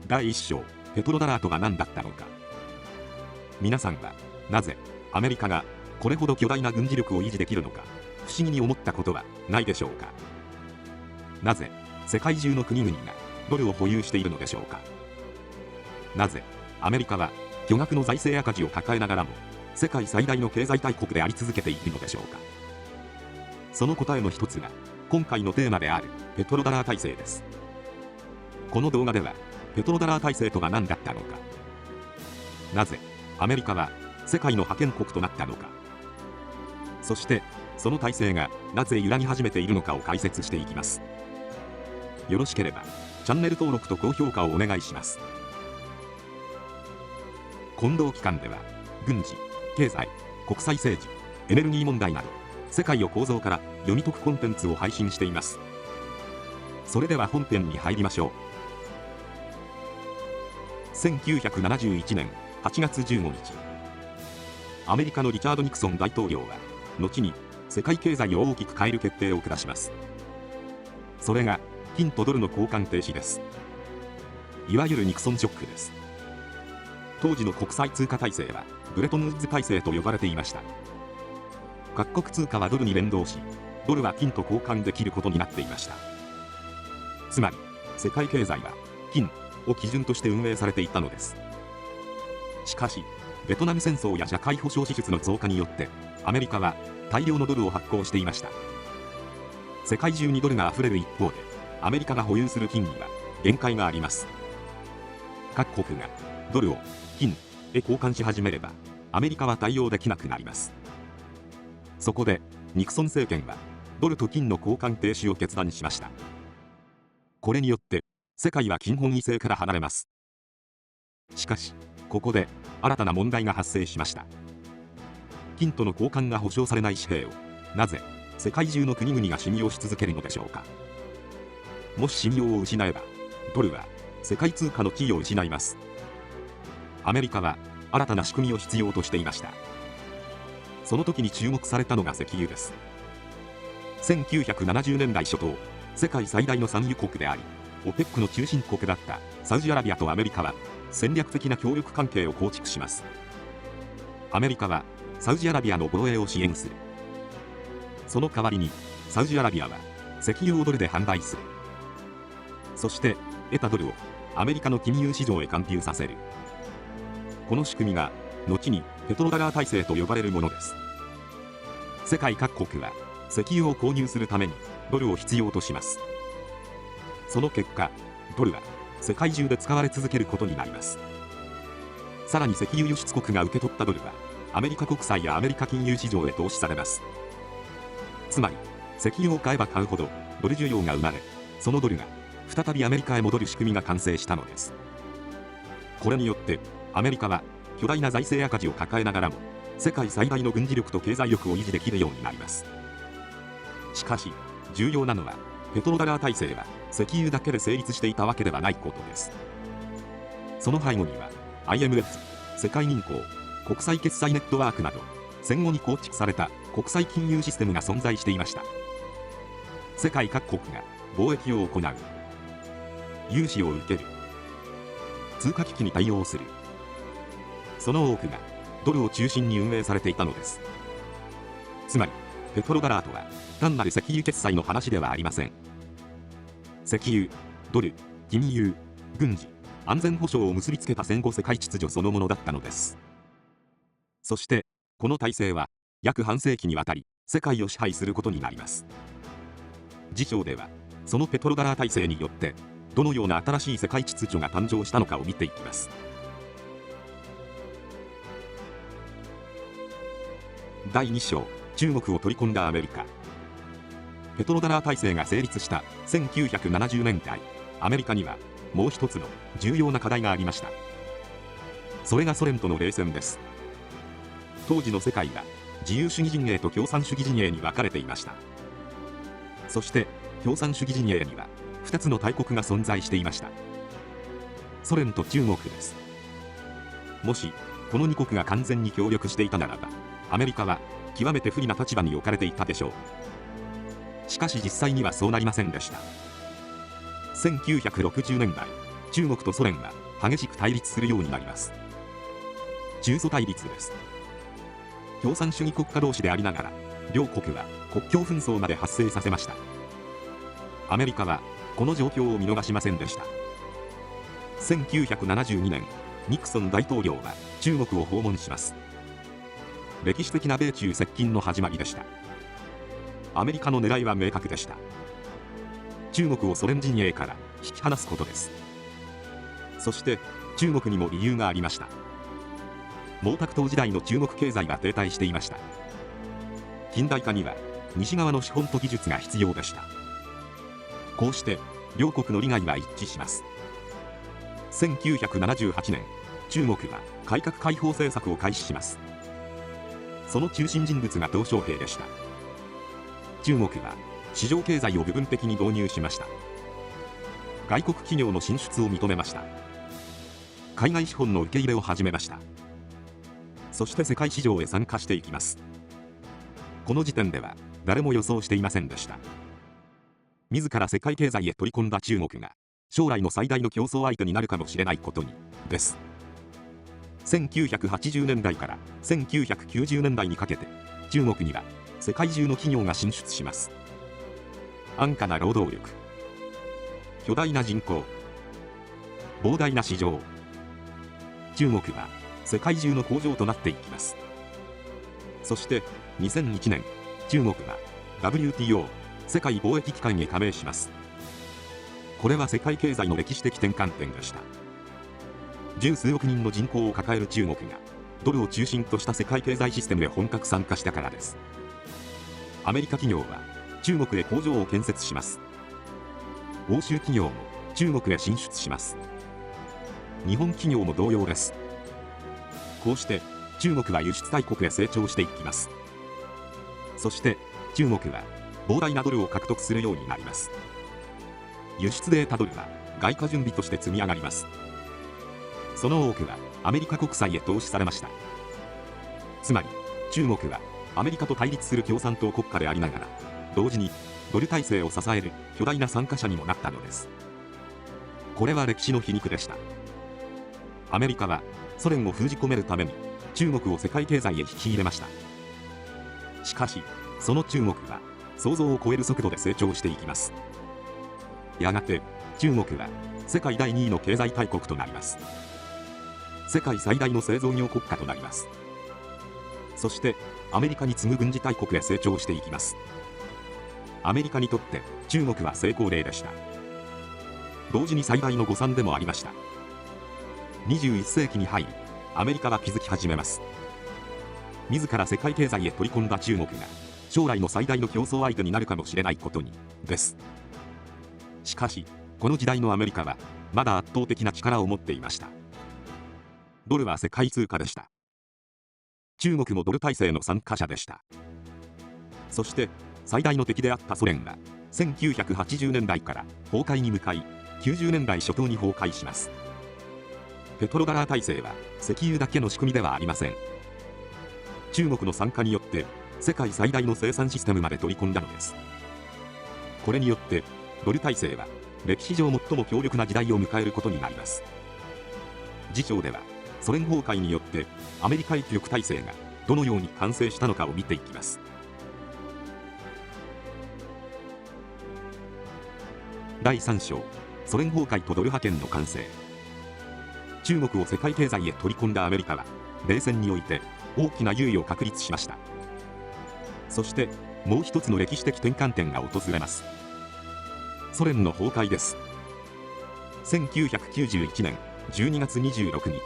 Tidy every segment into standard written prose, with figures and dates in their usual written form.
第1章、ペトロダラートが何だったのか。皆さんはなぜアメリカがこれほど巨大な軍事力を維持できるのか不思議に思ったことはないでしょうか。なぜ世界中の国々がドルを保有しているのでしょうか。なぜアメリカは巨額の財政赤字を抱えながらも世界最大の経済大国であり続けているのでしょうか。その答えの一つが今回のテーマであるペトロダラー体制です。この動画ではペトロダラー体制とは何だったのか、なぜアメリカは世界の覇権国となったのか、そしてその体制がなぜ揺らぎ始めているのかを解説していきます。よろしければチャンネル登録と高評価をお願いします。近藤期間では軍事、経済、国際政治、エネルギー問題など世界を構造から読み解くコンテンツを配信しています。それでは本編に入りましょう。1971年8月15日、アメリカのリチャード・ニクソン大統領は後に世界経済を大きく変える決定を下します。それが金とドルの交換停止です。いわゆるニクソンショックです。当時の国際通貨体制はブレトンウッズ体制と呼ばれていました。各国通貨はドルに連動し、ドルは金と交換できることになっていました。つまり世界経済は金を基準として運営されていたのです。しかしベトナム戦争や社会保障支出の増加によってアメリカは大量のドルを発行していました。世界中にドルがあふれる一方でアメリカが保有する金には限界があります。各国がドルを金へ交換し始めればアメリカは対応できなくなります。そこでニクソン政権はドルと金の交換停止を決断しました。これによって世界は金本位制から離れます。しかしここで新たな問題が発生しました。金との交換が保証されない紙幣をなぜ世界中の国々が信用し続けるのでしょうか。もし信用を失えばドルは世界通貨の地位を失います。アメリカは新たな仕組みを必要としていました。その時に注目されたのが石油です。1970年代初頭、世界最大の産油国であり OPEC の中心国だったサウジアラビアとアメリカは戦略的な協力関係を構築します。アメリカはサウジアラビアの防衛を支援する。その代わりにサウジアラビアは石油をドルで販売する。そして得たドルをアメリカの金融市場へ還流させる。この仕組みが後にペトロダラー体制と呼ばれるものです。世界各国は石油を購入するためにドルを必要とします。その結果ドルは世界中で使われ続けることになります。さらに石油輸出国が受け取ったドルはアメリカ国債やアメリカ金融市場へ投資されます。つまり石油を買えば買うほどドル需要が生まれ、そのドルが再びアメリカへ戻る仕組みが完成したのです。これによってアメリカは巨大な財政赤字を抱えながらも世界最大の軍事力と経済力を維持できるようになります。しかし重要なのはペトロダラー体制は石油だけで成立していたわけではないことです。その背後には IMF、世界銀行、国際決済ネットワークなど戦後に構築された国際金融システムが存在していました。世界各国が貿易を行う、融資を受ける、通貨危機に対応する、その多くがドルを中心に運営されていたのです。つまりペトロダラーとは単なる石油決済の話ではありません。石油、ドル、金融、軍事、安全保障を結びつけた戦後世界秩序そのものだったのです。そしてこの体制は約半世紀にわたり世界を支配することになります。次章ではそのペトロダラー体制によってどのような新しい世界秩序が誕生したのかを見ていきます。第2章、中国を取り込んだアメリカ。ペトロダラー体制が成立した1970年代、アメリカにはもう一つの重要な課題がありました。それがソ連との冷戦です。当時の世界は自由主義陣営と共産主義陣営に分かれていました。そして共産主義陣営には2つの大国が存在していました。ソ連と中国です。もしこの2国が完全に協力していたならば、アメリカは極めて不利な立場に置かれていたでしょう。しかし実際にはそうなりませんでした。1960年代、中国とソ連は激しく対立するようになります。中ソ対立です。共産主義国家同士でありながら、両国は国境紛争まで発生させました。アメリカはこの状況を見逃しませんでした。1972年、ニクソン大統領は中国を訪問します。歴史的な米中接近の始まりでした。アメリカの狙いは明確でした。中国をソ連陣営から引き離すことです。そして中国にも理由がありました。毛沢東時代の中国経済が停滞していました。近代化には西側の資本と技術が必要でした。こうして両国の利害は一致します。1978年、中国は改革開放政策を開始します。その中心人物が鄧小平でした。中国は市場経済を部分的に導入しました。外国企業の進出を認めました。海外資本の受け入れを始めました。そして世界市場へ参加していきます。この時点では誰も予想していませんでした。自ら世界経済へ取り込んだ中国が将来の最大の競争相手になるかもしれないことにです。1980年代から1990年代にかけて中国には世界中の企業が進出します。安価な労働力、巨大な人口、膨大な市場。中国は世界中の工場となっていきます。そして2001年、中国は WTO 世界貿易機関へ加盟します。これは世界経済の歴史的転換点でした。十数億人の人口を抱える中国がドルを中心とした世界経済システムへ本格参加したからです。アメリカ企業は中国へ工場を建設します。欧州企業も中国へ進出します。日本企業も同様です。こうして中国は輸出大国へ成長していきます。そして中国は膨大なドルを獲得するようになります。輸出で得たドルは外貨準備として積み上がります。その多くはアメリカ国債へ投資されました。つまり中国はアメリカと対立する共産党国家でありながら、同時にドル体制を支える巨大な参加者にもなったのです。これは歴史の皮肉でした。アメリカはソ連を封じ込めるために中国を世界経済へ引き入れました。しかしその中国は想像を超える速度で成長していきます。やがて中国は世界第2位の経済大国となります。世界最大の製造業国家となります。そしてアメリカに次ぐ軍事大国へ成長していきます。アメリカにとって中国は成功例でした。同時に最大の誤算でもありました。21世紀に入りアメリカは気づき始めます。自ら世界経済へ取り込んだ中国が将来の最大の競争相手になるかもしれないことにです。しかしこの時代のアメリカはまだ圧倒的な力を持っていました。ドルは世界通貨でした。中国もドル体制の参加者でした。そして最大の敵であったソ連は1980年代から崩壊に向かい90年代初頭に崩壊します。ペトロダラー体制は石油だけの仕組みではありません。中国の参加によって世界最大の生産システムまで取り込んだのです。これによってドル体制は歴史上最も強力な時代を迎えることになります。次章ではソ連崩壊によってアメリカ一極体制がどのように完成したのかを見ていきます。第3章、ソ連崩壊とドル覇権の完成。中国を世界経済へ取り込んだアメリカは冷戦において大きな優位を確立しました。そしてもう一つの歴史的転換点が訪れます。ソ連の崩壊です。1991年12月26日、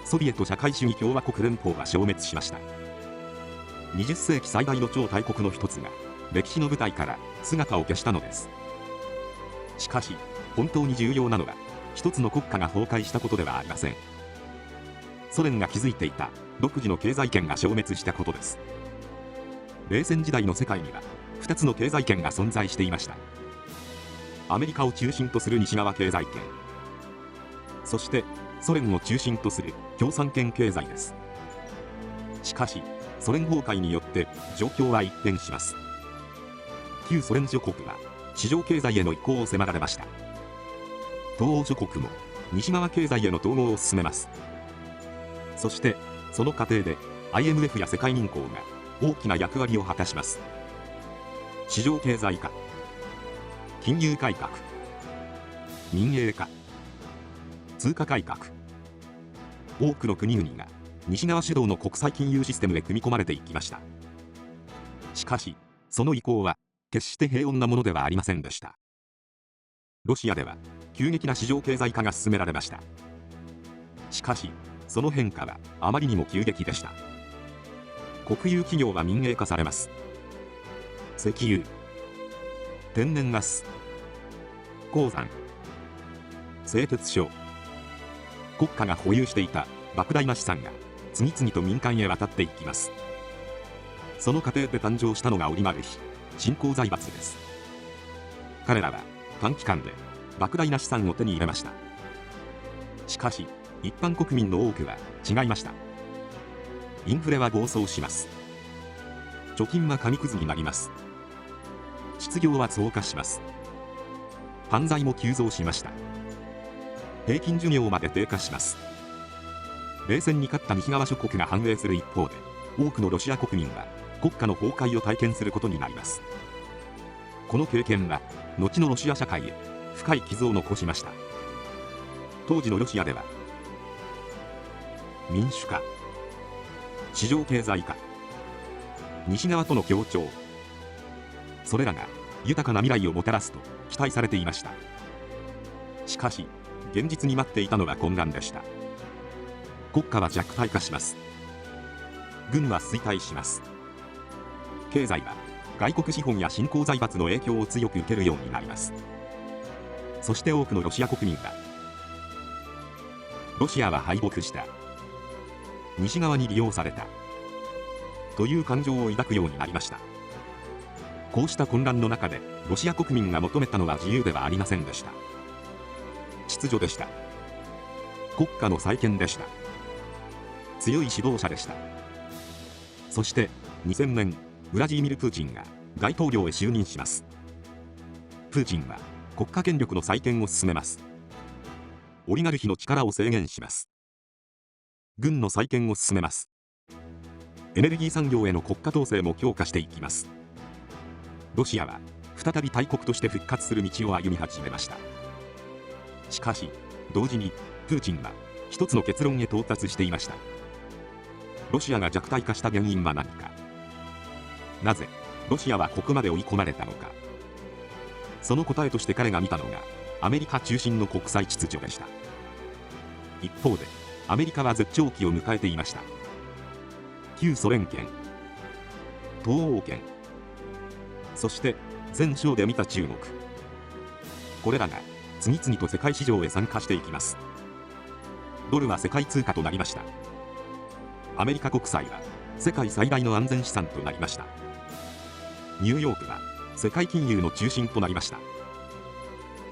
ソビエト社会主義共和国連邦は消滅しました。20世紀最大の超大国の一つが歴史の舞台から姿を消したのです。しかし本当に重要なのは一つの国家が崩壊したことではありません。ソ連が築いていた独自の経済圏が消滅したことです。冷戦時代の世界には2つの経済圏が存在していました。アメリカを中心とする西側経済圏、そしてソ連を中心とする共産圏経済です。しかしソ連崩壊によって状況は一変します。旧ソ連諸国は市場経済への移行を迫られました。東欧諸国も西側経済への統合を進めます。そしてその過程で IMF や世界銀行が大きな役割を果たします。市場経済化、金融改革、民営化、通貨改革。多くの国々が西側主導の国際金融システムへ組み込まれていきました。しかしその移行は決して平穏なものではありませんでした。ロシアでは急激な市場経済化が進められました。しかしその変化はあまりにも急激でした。国有企業は民営化されます。石油、天然ガス、鉱山、製鉄所、国家が保有していた莫大な資産が次々と民間へ渡っていきます。その過程で誕生したのがオリガルヒ、新興財閥です。彼らは短期間で莫大な資産を手に入れました。しかし一般国民の多くは違いました。インフレは暴走します。貯金は紙くずになります。失業は増加します。犯罪も急増しました。平均寿命まで低下します。冷戦に勝った西側諸国が繁栄する一方で、多くのロシア国民は国家の崩壊を体験することになります。この経験は後のロシア社会へ深い傷を残しました。当時のロシアでは民主化、市場経済化、西側との協調、それらが豊かな未来をもたらすと期待されていました。しかし現実に待っていたのは混乱でした。国家は弱体化します。軍は衰退します。経済は外国資本や新興財閥の影響を強く受けるようになります。そして多くのロシア国民が、ロシアは敗北した、西側に利用されたという感情を抱くようになりました。こうした混乱の中でロシア国民が求めたのは自由ではありませんでした。秩序でした。国家の再建でした。強い指導者でした。そして2000年、ウラジーミル・プーチンが大統領へ就任します。プーチンは国家権力の再建を進めます。オリガルヒの力を制限します。軍の再建を進めます。エネルギー産業への国家統制も強化していきます。ロシアは再び大国として復活する道を歩み始めました。しかし同時にプーチンは一つの結論へ到達していました。ロシアが弱体化した原因は何か。なぜロシアはここまで追い込まれたのか。その答えとして彼が見たのがアメリカ中心の国際秩序でした。一方でアメリカは絶頂期を迎えていました。旧ソ連圏、東欧圏、そして全章で見た中国、これらが次々と世界市場へ参加していきます。ドルは世界通貨となりました。アメリカ国債は世界最大の安全資産となりました。ニューヨークは世界金融の中心となりました。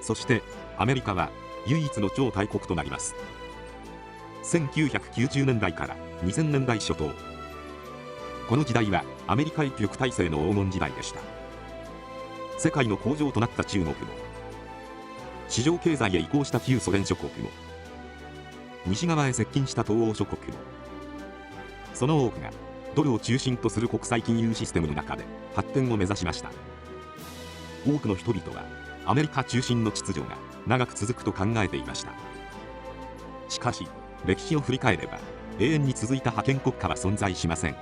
そしてアメリカは唯一の超大国となります。1990年代から2000年代初頭、この時代はアメリカ一極体制の黄金時代でした。世界の工場となった中国も、市場経済へ移行した旧ソ連諸国も、西側へ接近した東欧諸国も、その多くがドルを中心とする国際金融システムの中で発展を目指しました。多くの人々はアメリカ中心の秩序が長く続くと考えていました。しかし歴史を振り返れば永遠に続いた覇権国家は存在しません。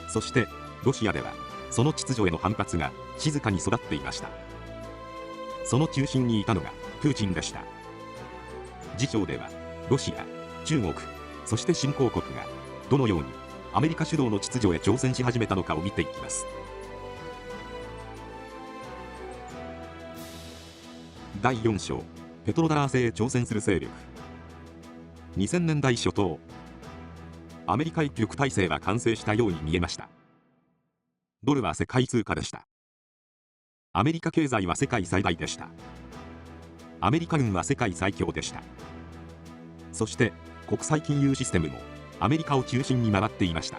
そしてロシアではその秩序への反発が静かに育っていました。その中心にいたのがプーチンでした。次章ではロシア、中国、そして新興国がどのようにアメリカ主導の秩序へ挑戦し始めたのかを見ていきます。第4章、ペトロダラー制へ挑戦する勢力。2000年代初頭、アメリカ一極体制は完成したように見えました。ドルは世界通貨でした。アメリカ経済は世界最大でした。アメリカ軍は世界最強でした。そして国際金融システムもアメリカを中心に回っていました。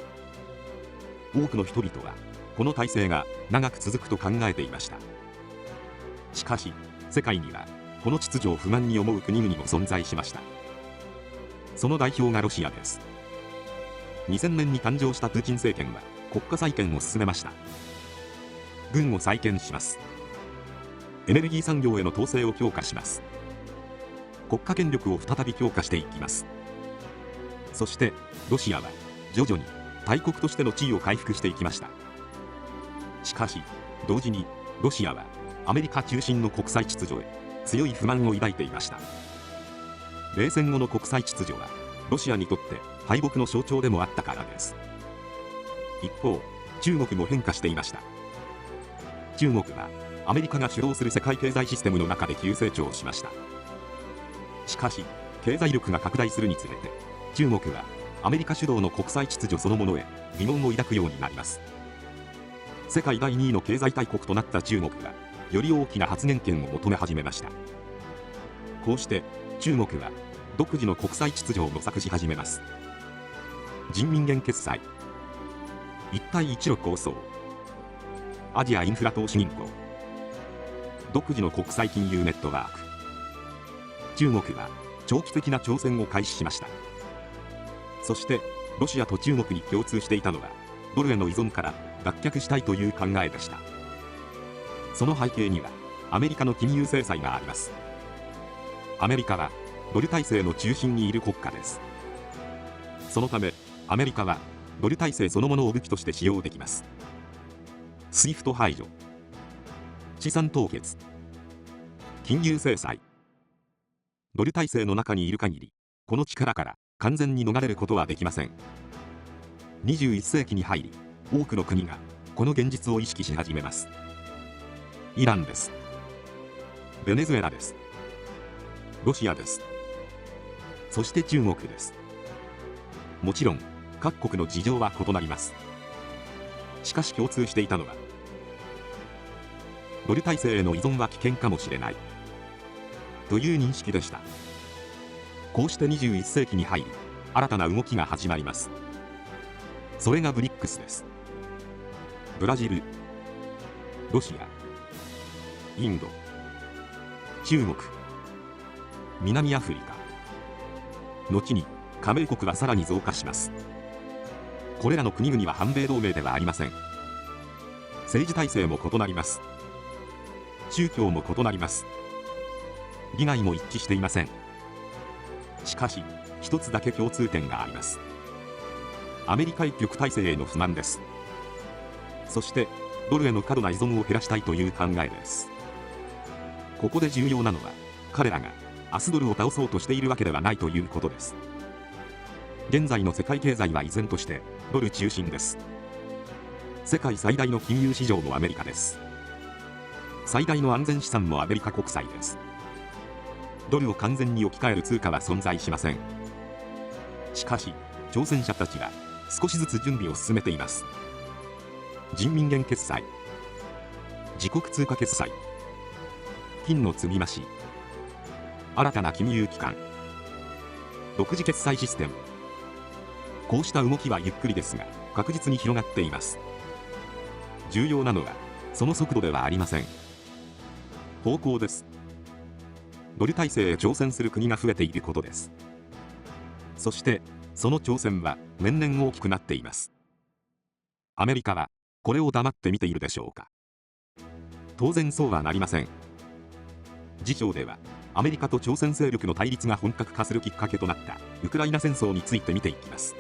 多くの人々はこの体制が長く続くと考えていました。しかし世界にはこの秩序を不満に思う国々も存在しました。その代表がロシアです。2000年に誕生したプーチン政権は国家再建を進めました。軍を再建します。エネルギー産業への統制を強化します。国家権力を再び強化していきます。そしてロシアは徐々に大国としての地位を回復していきました。しかし同時にロシアはアメリカ中心の国際秩序へ強い不満を抱いていました。冷戦後の国際秩序はロシアにとって敗北の象徴でもあったからです。一方、中国も変化していました。中国はアメリカが主導する世界経済システムの中で急成長しました。しかし経済力が拡大するにつれて中国はアメリカ主導の国際秩序そのものへ疑問を抱くようになります。世界第2位の経済大国となった中国はより大きな発言権を求め始めました。こうして中国は独自の国際秩序を模索し始めます。人民元決済、一帯一路構想、アジアインフラ投資銀行、独自の国際金融ネットワーク。中国は長期的な挑戦を開始しました。そしてロシアと中国に共通していたのはドルへの依存から脱却したいという考えでした。その背景にはアメリカの金融制裁があります。アメリカはドル体制の中心にいる国家です。そのためアメリカはドル体制そのものを武器として使用できます。SWIFT排除、資産凍結、金融制裁。ドル体制の中にいる限りこの力から完全に逃れることはできません。21世紀に入り多くの国がこの現実を意識し始めます。イランです。ベネズエラです。ロシアです。そして中国です。もちろん各国の事情は異なります。しかし共通していたのはドル体制への依存は危険かもしれないという認識でした。こうして21世紀に入り新たな動きが始まります。それがブリックスです。ブラジル、ロシア、インド、中国、南アフリカ。後に加盟国はさらに増加します。これらの国々は反米同盟ではありません。政治体制も異なります。宗教も異なります。利害も一致していません。しかし一つだけ共通点があります。アメリカ一極体制への不満です。そしてドルへの過度な依存を減らしたいという考えです。ここで重要なのは彼らが明日ドルを倒そうとしているわけではないということです。現在の世界経済は依然としてドル中心です。世界最大の金融市場もアメリカです。最大の安全資産もアメリカ国債です。ドルを完全に置き換える通貨は存在しません。しかし挑戦者たちは少しずつ準備を進めています。人民元決済、自国通貨決済、金の積み増し、新たな金融機関、独自決済システム。こうした動きはゆっくりですが確実に広がっています。重要なのはその速度ではありません。方向です。ドル体制へ挑戦する国が増えていることです。そしてその挑戦は年々大きくなっています。アメリカはこれを黙って見ているでしょうか。当然そうはなりません。次章ではアメリカと朝鮮勢力の対立が本格化するきっかけとなったウクライナ戦争について見ていきます。